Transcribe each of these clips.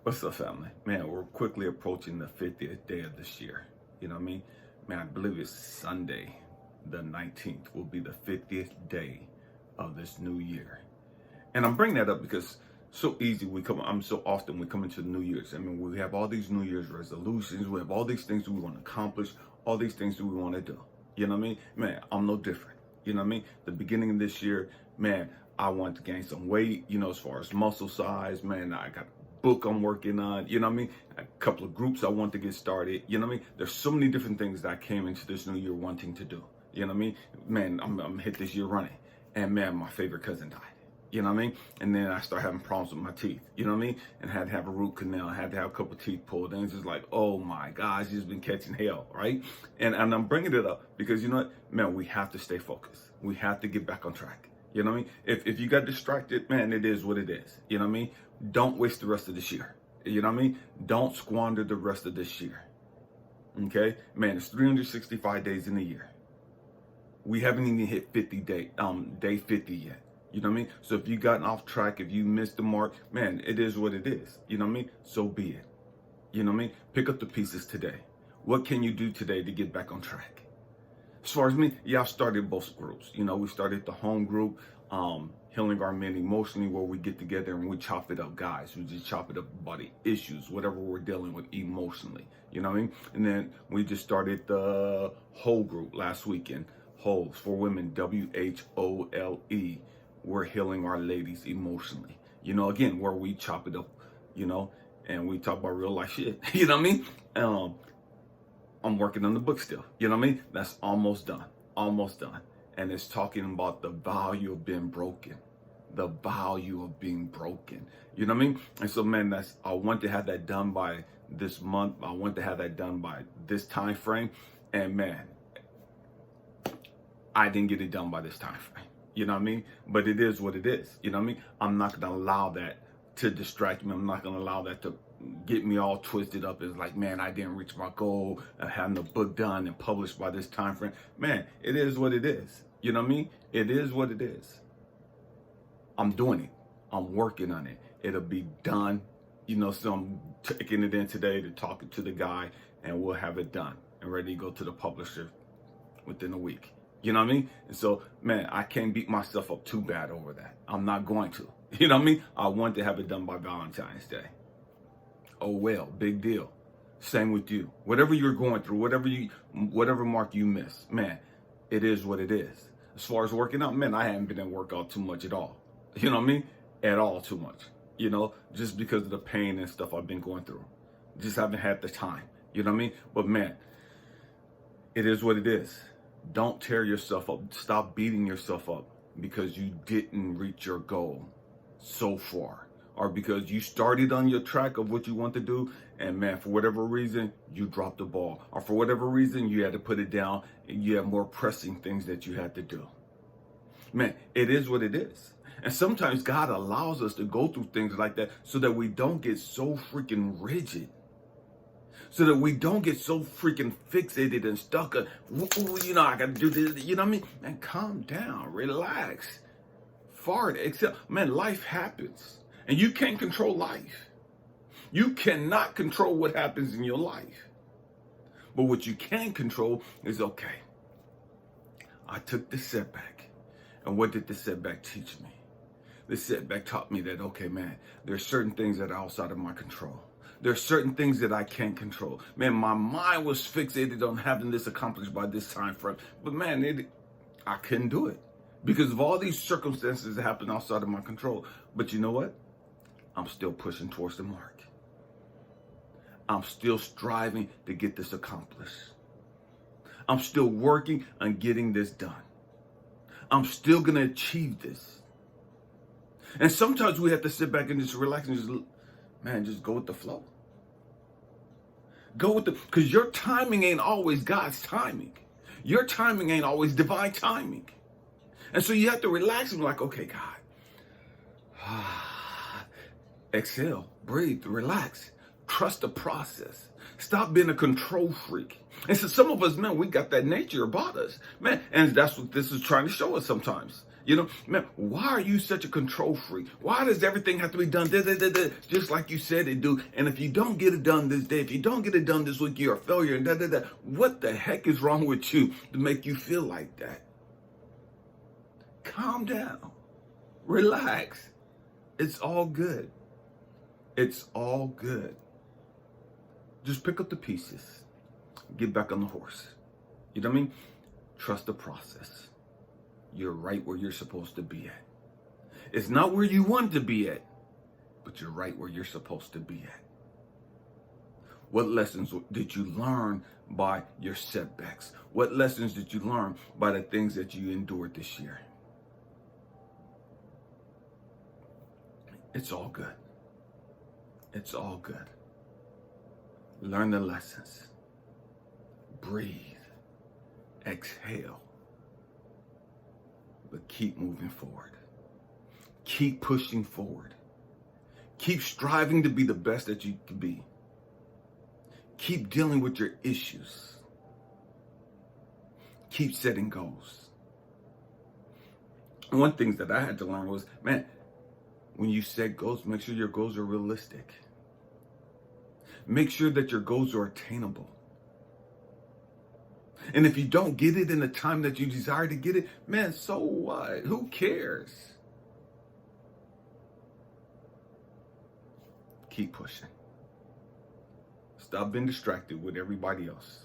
What's up, family? Man, we're quickly approaching the 50th day of this year. You know what I mean? Man, I believe it's Sunday, the 19th, will be the 50th day of this new year. And I'm bringing that up because so often we come into the New Year's. I mean, we have all these New Year's resolutions. We have all these things that we want to accomplish, all these things that we want to do. You know what I mean? Man, I'm no different. You know what I mean? The beginning of this year, man, I want to gain some weight, as far as muscle size. Man, I got book I'm working on, you know what I mean? A couple of groups I want to get started, you know what I mean? There's so many different things that I came into this new year wanting to do, you know what I mean? Man, I'm hit this year running, and man, my favorite cousin died, you know what I mean? And then I started having problems with my teeth, you know what I mean? And had to have a root canal, had to have a couple of teeth pulled, and it's just like, oh my gosh, it's just been catching hell, right? And I'm bringing it up because, you know what, man, we have to stay focused. We have to get back on track. You know what I mean? If you got distracted, man, it is what it is. You know what I mean? Don't waste the rest of this year. You know what I mean? Don't squander the rest of this year. Okay? Man, it's 365 days in a year. We haven't even hit day 50 yet. You know what I mean? So if you gotten off track, if you missed the mark, man, it is what it is. You know what I mean? So be it. You know what I mean? Pick up the pieces today. What can you do today to get back on track? As far as me, yeah, I've started both groups. We started the home group, Healing Our Men Emotionally, where we get together and we chop it up, guys. We just chop it up about the issues, whatever we're dealing with emotionally. You know what I mean? And then we just started the whole group last weekend. Whole for women, WHOLE. We're healing our ladies emotionally. Again, where we chop it up, and we talk about real life shit. You know what I mean? I'm working on the book still. You know what I mean? That's almost done. Almost done. And it's talking about the value of being broken. The value of being broken. You know what I mean? And so, man, I want to have that done by this month. I want to have that done by this time frame. And man, I didn't get it done by this time frame. You know what I mean? But it is what it is. You know what I mean? I'm not going to allow that to distract me. I'm not going to allow that to get me all twisted up. It's like, man, I didn't reach my goal of having the book done and published by this time frame. Man, it is what it is. You know what I mean? It is what it is. I'm doing it. I'm working on it. It'll be done. So I'm taking it in today to talk to the guy, and we'll have it done and ready to go to the publisher within a week. You know what I mean? And so, man, I can't beat myself up too bad over that. I'm not going to. You know what I mean? I want to have it done by Valentine's Day. Oh well, big deal. Same with you. Whatever you're going through, whatever mark you miss, man, it is what it is. As far as working out, man, I haven't been in workout too much at all. You know what I mean? At all too much. Just because of the pain and stuff I've been going through. Just haven't had the time. You know what I mean? But man, it is what it is. Don't tear yourself up. Stop beating yourself up because you didn't reach your goal so far. Or because you started on your track of what you want to do, and man, for whatever reason, you dropped the ball. Or for whatever reason, you had to put it down, and you have more pressing things that you had to do. Man, it is what it is. And sometimes God allows us to go through things like that so that we don't get so freaking rigid. So that we don't get so freaking fixated and stuck. I got to do this. You know what I mean? Man, calm down. Relax. Man, life happens. And you can't control life. You cannot control what happens in your life. But what you can control is, okay, I took the setback. And what did the setback teach me? The setback taught me that, okay, man, there's certain things that are outside of my control. There's certain things that I can't control. Man, my mind was fixated on having this accomplished by this time frame. But man, I couldn't do it because of all these circumstances that happened outside of my control. But you know what? I'm still pushing towards the mark. I'm still striving to get this accomplished. I'm still working on getting this done. I'm still going to achieve this. And sometimes we have to sit back and just relax and just go with the flow. Because your timing ain't always God's timing. Your timing ain't always divine timing. And so you have to relax and be like, okay, God. Exhale, breathe, relax. Trust the process. Stop being a control freak. And so some of us, man, we got that nature about us. Man, and that's what this is trying to show us sometimes. You know, man, why are you such a control freak? Why does everything have to be done just like you said it do? And if you don't get it done this day, if you don't get it done this week, you're a failure. And what the heck is wrong with you to make you feel like that? Calm down. Relax. It's all good. It's all good. Just pick up the pieces. Get back on the horse. You know what I mean? Trust the process. You're right where you're supposed to be at. It's not where you want to be at, but you're right where you're supposed to be at. What lessons did you learn by your setbacks? What lessons did you learn by the things that you endured this year? It's all good. It's all good. Learn the lessons. Breathe. Exhale. But keep moving forward. Keep pushing forward. Keep striving to be the best that you can be. Keep dealing with your issues. Keep setting goals. One thing that I had to learn was, man, when you set goals, make sure your goals are realistic. Make sure that your goals are attainable. And if you don't get it in the time that you desire to get it, man, so what? Who cares? Keep pushing. Stop being distracted with everybody else.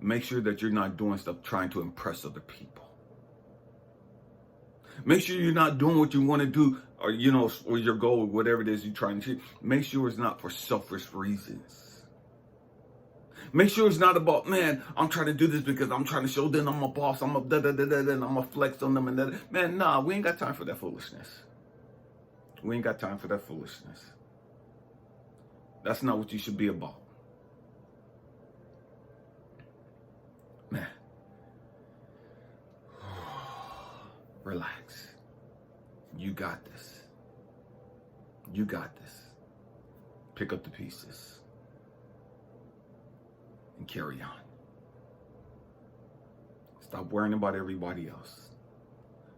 Make sure that you're not doing stuff trying to impress other people. Make sure you're not doing what you want to do or, or your goal or whatever it is you're trying to achieve. Make sure it's not for selfish reasons. Make sure it's not about, man, I'm trying to do this because I'm trying to show them I'm a boss, I'm a and I'm a flex on them and that. Man, nah, we ain't got time for that foolishness. We ain't got time for that foolishness. That's not what you should be about. Man. Relax. You got this. You got this. Pick up the pieces and carry on. Stop worrying about everybody else.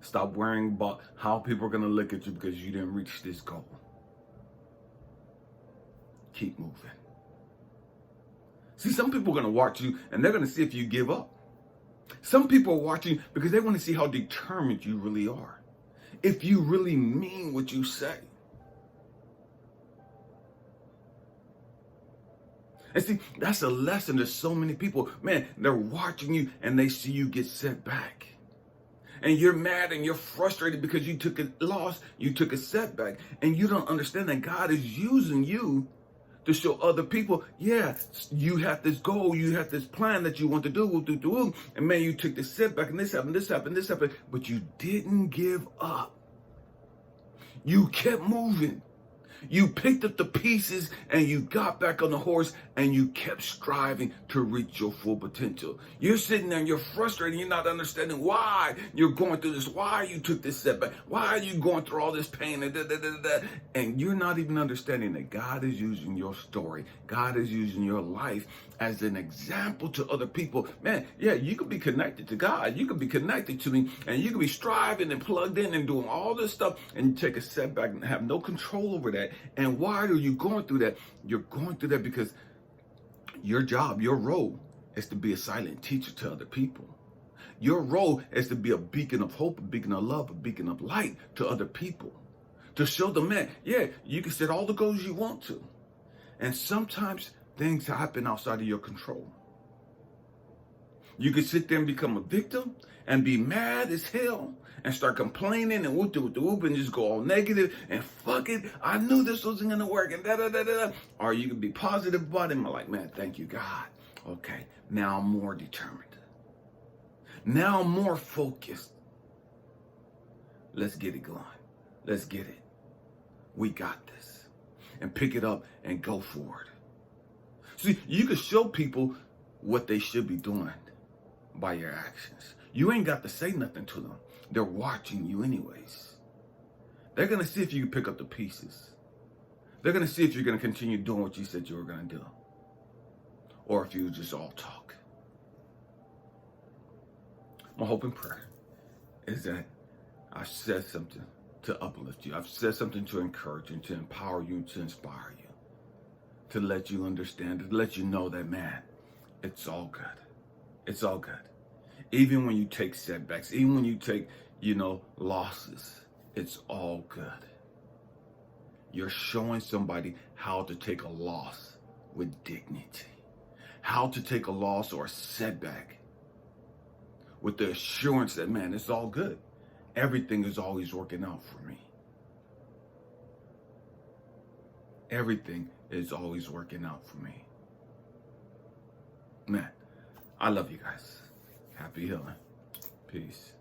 Stop worrying about how people are going to look at you because you didn't reach this goal. Keep moving. See, some people are going to watch you and they're going to see if you give up. Some people are watching because they want to see how determined you really are. If you really mean what you say. And see, that's a lesson to so many people. Man, they're watching you and they see you get set back. And you're mad and you're frustrated because you took a loss, you took a setback. And you don't understand that God is using you to show other people, yeah, you have this goal, you have this plan that you want to do. And man, you took this setback and this happened. But you didn't give up. You kept moving. You picked up the pieces and you got back on the horse and you kept striving to reach your full potential. You're sitting there and you're frustrated. You're not understanding why you're going through this, why you took this setback, why are you going through all this pain, and you're not even understanding that God is using your story. God is using your life as an example to other people. Man, yeah, you could be connected to God. You could be connected to me and you could be striving and plugged in and doing all this stuff and you take a setback and have no control over that. And why are you going through that? You're going through that because your job, your role is to be a silent teacher to other people. Your role is to be a beacon of hope, a beacon of love, a beacon of light to other people. To show them, man, yeah, you can set all the goals you want to. And sometimes things happen outside of your control. You can sit there and become a victim and be mad as hell and start complaining and whoop and just go all negative and fuck it, I knew this wasn't gonna work and Or you can be positive about it and like, man, thank you, God. Okay, now I'm more determined. Now I'm more focused. Let's get it going. Let's get it. We got this. And pick it up and go forward. See, you can show people what they should be doing by your actions. You ain't got to say nothing to them. They're watching you anyways. They're going to see if you can pick up the pieces. They're going to see if you're going to continue doing what you said you were going to do. Or if you just all talk. My hope and prayer is that I've said something to uplift you. I've said something to encourage you, to empower you, to inspire you, to let you understand, to let you know that, man, it's all good. It's all good. Even when you take setbacks, even when you take, losses, it's all good. You're showing somebody how to take a loss with dignity, how to take a loss or a setback with the assurance that, man, it's all good. Everything is always working out for me. Everything is always working out for me. Man, I love you guys. Happy healing. Peace.